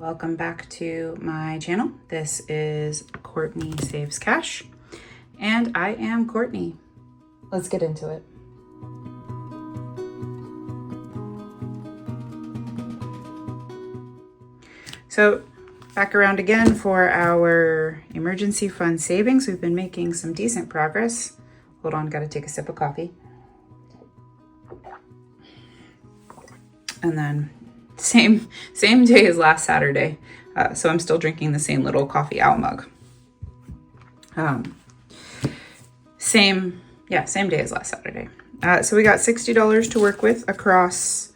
Welcome back to my channel. This is Courtney Saves Cash, and I am Courtney. Let's get into it. So back around again for our emergency fund savings. We've been making some decent progress. Hold on, gotta take a sip of coffee. And then same day as last Saturday. So I'm still drinking the same little coffee out mug. Same day as last Saturday. So we got $60 to work with across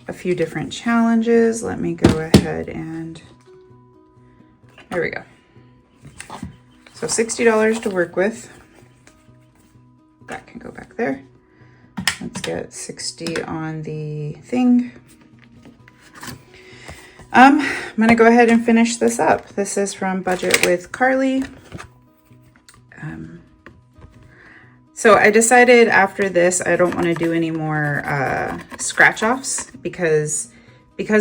a few different challenges. Let me go ahead and, there we go. So $60 to work with. That can go back there. Let's get 60 on the thing. I'm gonna go ahead and finish this up. This is from Budget with Carly. So I decided after this, I don't want to do any more scratch offs because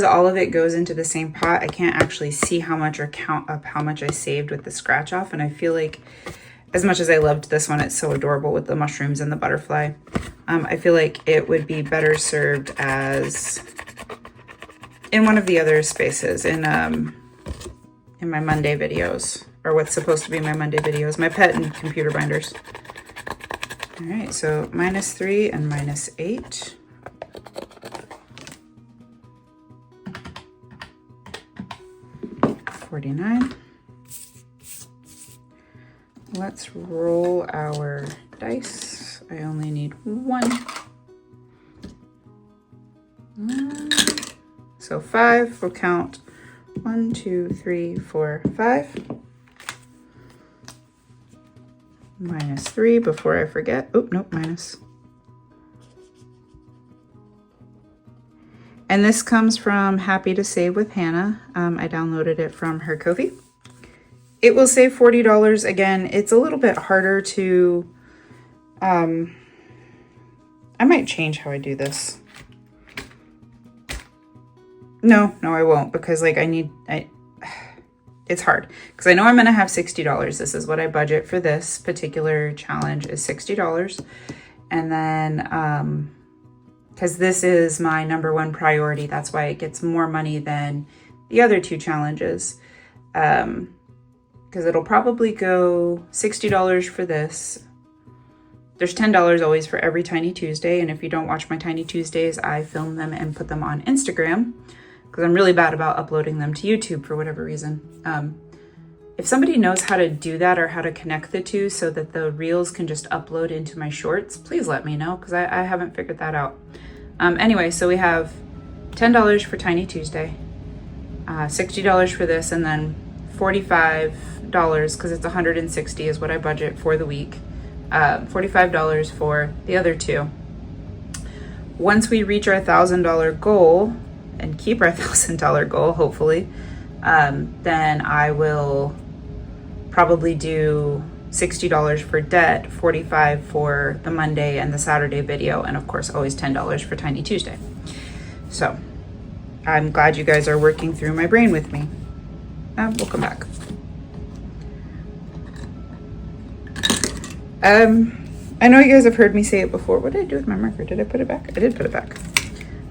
all of it goes into the same pot. I can't actually see how much or count up how much I saved with the scratch off. And I feel like as much as I loved this one, it's so adorable with the mushrooms and the butterfly. I feel like it would be better served as in one of the other spaces in my Monday videos, or what's supposed to be my Monday videos, my pet and computer binders. All right, so -3 and -8. $49. Let's roll our dice. I only need one. So 5, we'll count 1, 2, 3, 4, 5. -3 before I forget. Oh, nope, minus. And this comes from Happy to Save with Hannah. I downloaded it from her Ko-fi. It will save $40. Again, it's a little bit harder to, I might change how I do this. No, I won't, because like it's hard because I know I'm going to have $60. This is what I budget for this particular challenge is $60. And then, because this is my #1 priority, that's why it gets more money than the other two challenges. Because it'll probably go $60 for this. There's $10 always for every Tiny Tuesday. And if you don't watch my Tiny Tuesdays, I film them and put them on Instagram, because I'm really bad about uploading them to YouTube for whatever reason. If somebody knows how to do that or how to connect the two so that the reels can just upload into my shorts, please let me know, because I haven't figured that out. Anyway, so we have $10 for Tiny Tuesday, $60 for this, and then $45, because it's $160 is what I budget for the week, $45 for the other two. Once we reach our $1,000 goal, and keep our $1,000 goal, hopefully, then I will probably do $60 for debt, $45 for the Monday and the Saturday video, and of course always $10 for Tiny Tuesday. So I'm glad you guys are working through my brain with me. We'll come back. I know you guys have heard me say it before. What did I do with my marker? Did I put it back? I did put it back.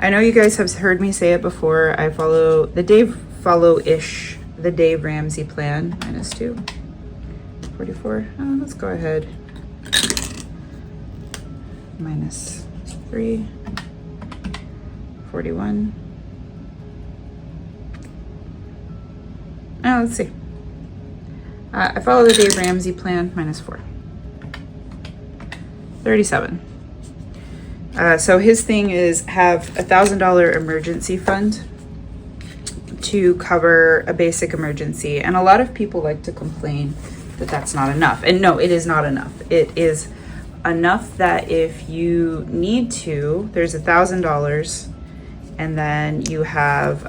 I know you guys have heard me say it before. I follow the Dave Ramsey plan. -2, 44. Let's go ahead. -3, 41. Let's see. I follow the Dave Ramsey plan, -4. 37. So his thing is have a $1,000 emergency fund to cover a basic emergency. And a lot of people like to complain that that's not enough. And no, it is not enough. It is enough that if you need to, there's $1,000, and then you have,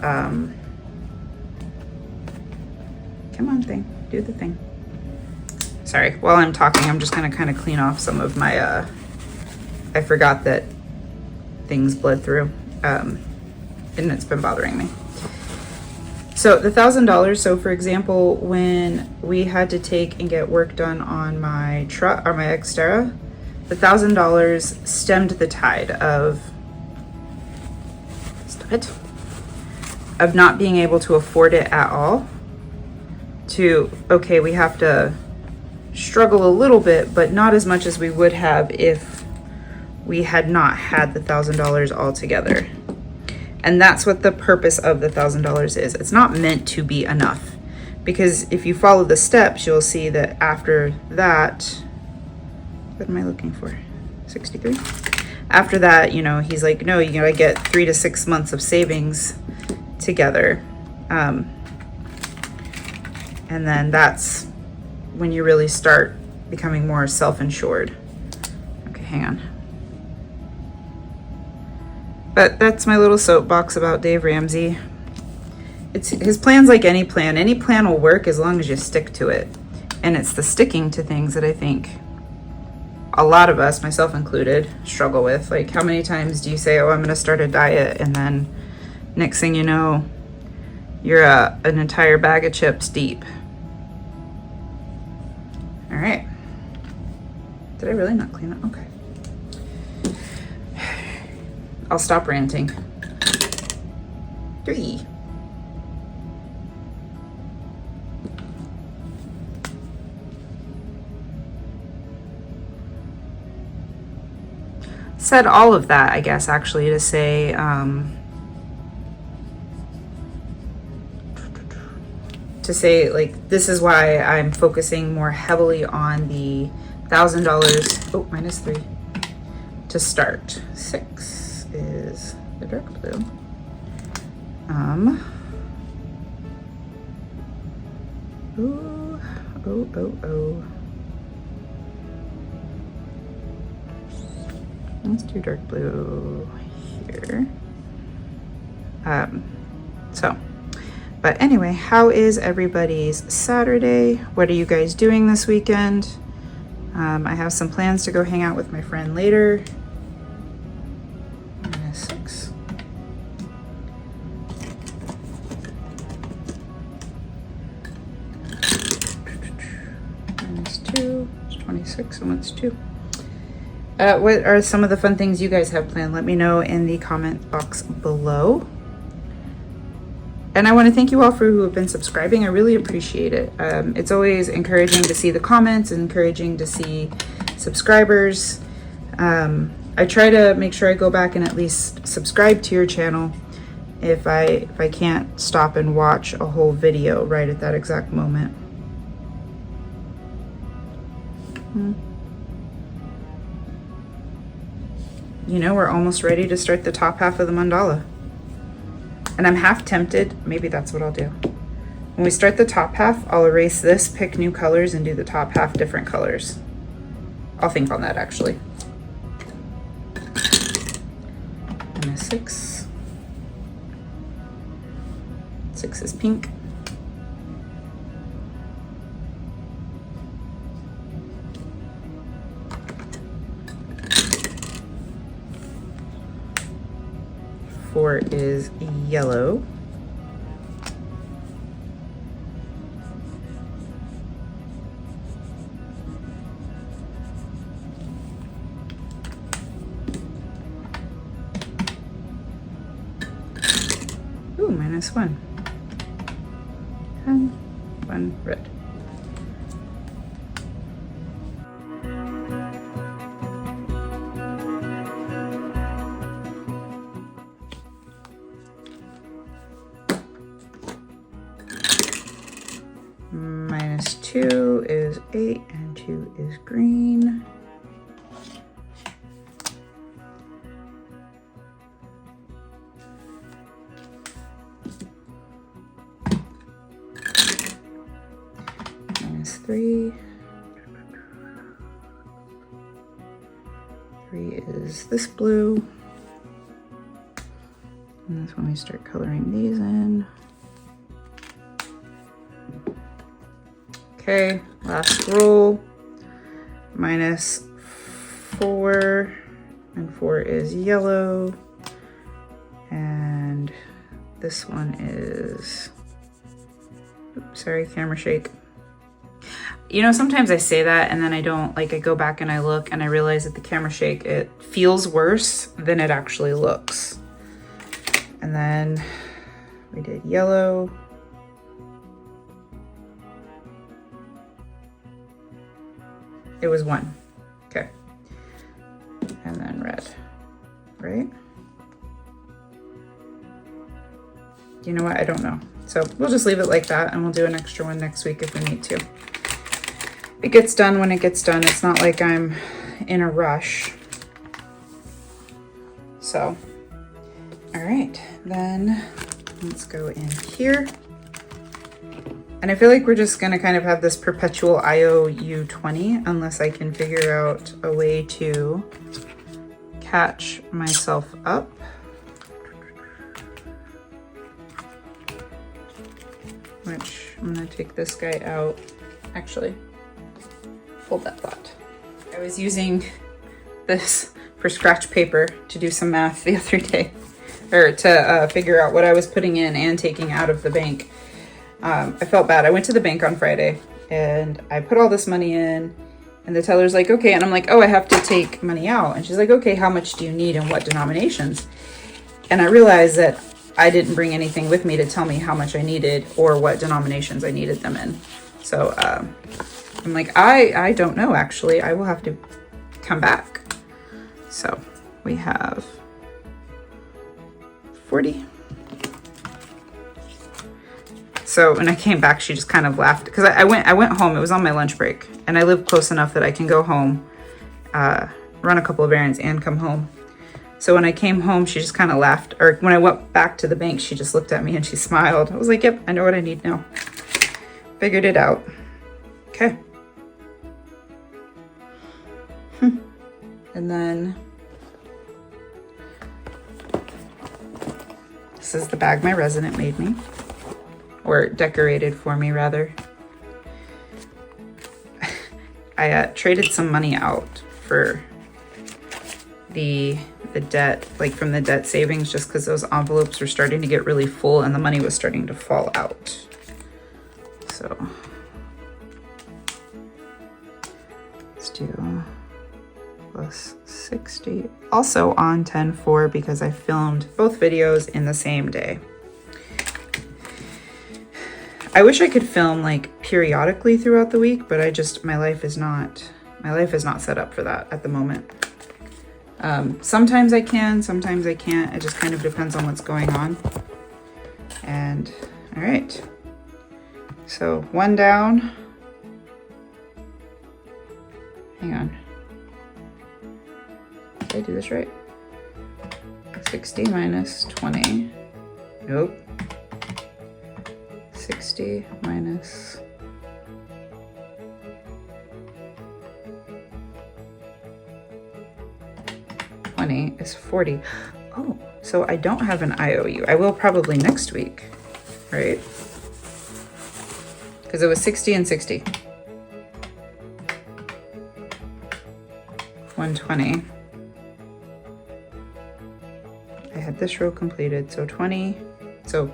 come on thing, do the thing. Sorry, while I'm talking, I'm just gonna kind of clean off some of my, I forgot that things bled through, and it's been bothering me. So the $1,000, so for example, when we had to take and get work done on my truck or my Xterra, the $1,000 stemmed the tide of not being able to afford it at all to, okay, we have to struggle a little bit, but not as much as we would have if we had not had the $1,000 altogether. And that's what the purpose of the $1,000 is. It's not meant to be enough, because if you follow the steps, you'll see that after that, what am I looking for? 63? After that, you know, he's like, no, you gotta get 3 to 6 months of savings together. And then that's when you really start becoming more self-insured. Okay, hang on. But that's my little soapbox about Dave Ramsey. His plan's like any plan. Any plan will work as long as you stick to it. And it's the sticking to things that I think a lot of us, myself included, struggle with. Like, how many times do you say, oh, I'm going to start a diet, and then next thing you know, you're an entire bag of chips deep. All right. Did I really not clean that? Okay. I'll stop ranting. 3. Said all of that, I guess, actually, to say, like, this is why I'm focusing more heavily on the $1,000. Oh, -3 to start. 6 is the dark blue. Oh. Let's do dark blue here. But anyway, how is everybody's Saturday? What are you guys doing this weekend? I have some plans to go hang out with my friend later. -6. -2, it's 26, and what's 2? What are some of the fun things you guys have planned? Let me know in the comment box below. And I want to thank you all for who have been subscribing. I really appreciate it. It's always encouraging to see the comments, encouraging to see subscribers. I try to make sure I go back and at least subscribe to your channel if I can't stop and watch a whole video right at that exact moment. You know, we're almost ready to start the top half of the mandala. And I'm half tempted, maybe that's what I'll do. When we start the top half, I'll erase this, pick new colors, and do the top half different colors. I'll think on that, actually. And -6. 6 is pink. Four is yellow. Ooh, -1. And 1 red. -2 is 8 and 2 is green. -3. 3 is this blue. And that's when we start coloring these in. Okay, last roll. -4, and 4 is yellow. And this one is Oops, sorry, camera shake. You know, sometimes I say that and then I don't, like I go back and I look and I realize that the camera shake, it feels worse than it actually looks. And then we did yellow. It was 1. Okay. And then red, right? You know what? I don't know. So we'll just leave it like that and we'll do an extra one next week if we need to. It gets done when it gets done. It's not like I'm in a rush. So, all right, then let's go in here. And I feel like we're just gonna kind of have this perpetual IOU 20 unless I can figure out a way to catch myself up. Which I'm gonna take this guy out. Actually, hold that thought. I was using this for scratch paper to do some math the other day, or to figure out what I was putting in and taking out of the bank. I felt bad. I went to the bank on Friday and I put all this money in and the teller's like, okay. And I'm like, oh, I have to take money out. And she's like, okay, how much do you need and what denominations? And I realized that I didn't bring anything with me to tell me how much I needed or what denominations I needed them in. So I'm like, I don't know, actually. I will have to come back. So we have 40. So when I came back, she just kind of laughed because I went home. It was on my lunch break and I live close enough that I can go home, run a couple of errands and come home. So when I came home, she just kind of laughed. Or when I went back to the bank, she just looked at me and she smiled. I was like, yep, I know what I need now. Figured it out. Okay. And then this is the bag my resident made me, or decorated for me rather. I traded some money out for the debt, like from the debt savings, just because those envelopes were starting to get really full and the money was starting to fall out. So let's do plus 60. Also on 10/4 because I filmed both videos in the same day. I wish I could film like periodically throughout the week, but my life is not set up for that at the moment. Sometimes I can, sometimes I can't. It just kind of depends on what's going on. And all right, so 1 down. Hang on, did I do this right? 60 minus 20. Nope. 60 minus 20 is 40. Oh, so I don't have an IOU. I will probably next week, right? Because it was 60 and 60. 120. I had this row completed, so 20. So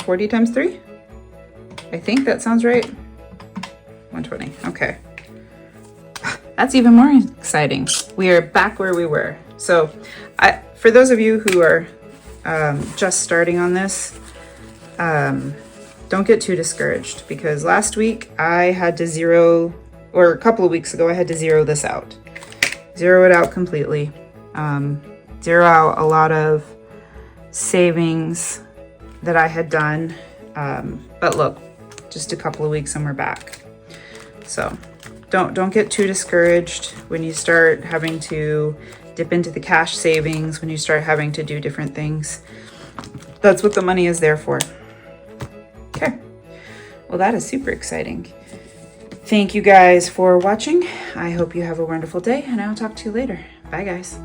40 times 3? I think that sounds right. 120. Okay. That's even more exciting. We are back where we were. So for those of you who are just starting on this, don't get too discouraged, because last week I had to zero, or a couple of weeks ago, I had to zero this out. Zero it out completely. Zero out a lot of savings that I had done. But look, just a couple of weeks and we're back. So don't get too discouraged when you start having to dip into the cash savings, when you start having to do different things. That's what the money is there for. Okay, well, that is super exciting. Thank you guys for watching. I hope you have a wonderful day, and I'll talk to you later. Bye, guys.